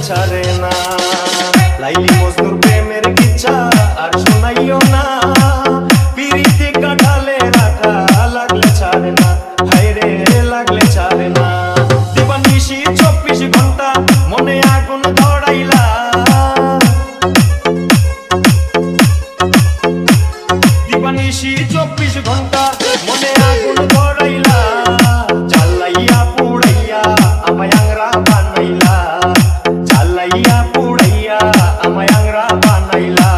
ছাড়ে না লাইলি মজনুর প্রেমের কিচ্ছা আর শোনাইও না পিরিতি কাঠালে রাখা লাগলে ছাড়ে না হায়রে লাগলে ছাড়ে না দিবানিশি 24 ঘন্টা মনে আগুন ধরাইলা দিবানিশি 24 ঘন্টা মনে আগুন ধরাইলা জ্বালাইয়া পুড়াইয়া আমায় আংরা বানাইলা জ্বালাইয়া পুড়াইয়া আমায় আংরা বানাইলা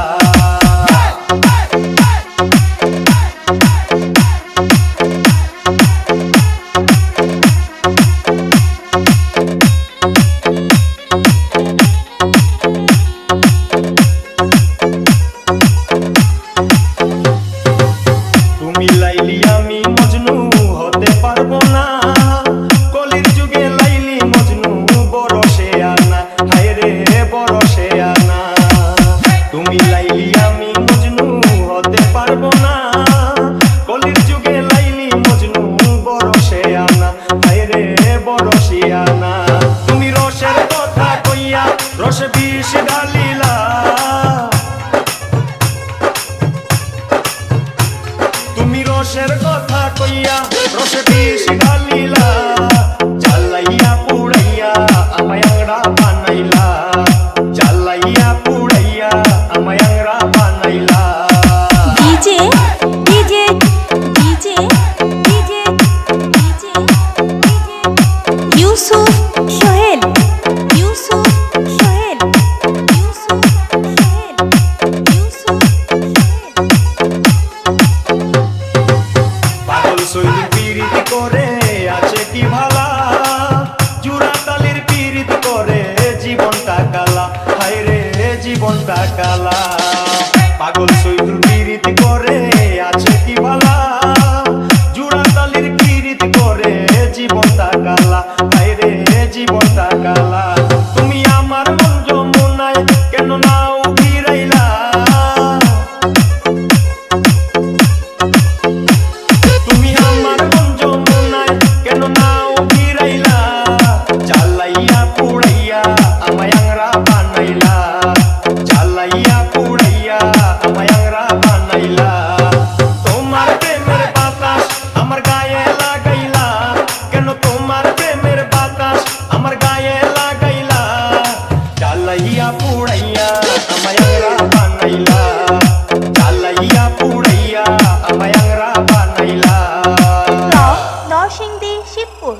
তুমি লাইলি আমি মজনু হতে পারবো না কলির যুগে লাইলি মজনু বড় সে আনা হায়রে বড় সে আনা তুমি লাইলি আমি মজনু হতে পারবো না কলির যুগে লাইলি মজনু বড় সে আনা হায়রে বড় সে আনা তুমি রসের কথা কইয়া রস বিষ ঢালিলা তুমি রসের কথা কইয়া রসে বিষ ঢালিলা জ্বালাইয়া পুড়াইয়া আমায় আংরা বানাইলা জ্বালাইয়া পুড়াইয়া আমায় আংরা বানাইলা DJ DJ DJ DJ DJ Yusuf Sohel Yusuf Sohel Yusuf Sohel Yusuf পাগল সইল পীড়িত করে আছে কি ভালা জুড়া তালির পীড়িত করে জীবনটা কালা হায়রে জীবনটা কালা পাগল সইল পীড়িত করে আছে কি ভালা জুড়া তালির পীড়িত করে জীবনটা কালা হায়রে জীবনটা কালা তুমি আমার মন যমুনায় কেন নাও ফিরাইলা তুমি আমার মন যমুনায় কেন নাও ফিরাইলা জ্বালাইয়া পুড়াইয়া আমায় আংরা বানাইলা জ্বালাইয়া পুড়াইয়া আমায় আংরা বানাইলা তোমার প্রেমের বাতাস আমার গায়ে লাগাইলা কেন তোমার প্রেমের বাতাস আমার গায়ে লাগাইলা জ্বালাইয়া পুড়াইয়া আমায় আংরা বানাইলা জ্বালাইয়া পুড়াইয়া আমায় আংরা বানাইলা নরসিংদী শিবপুর।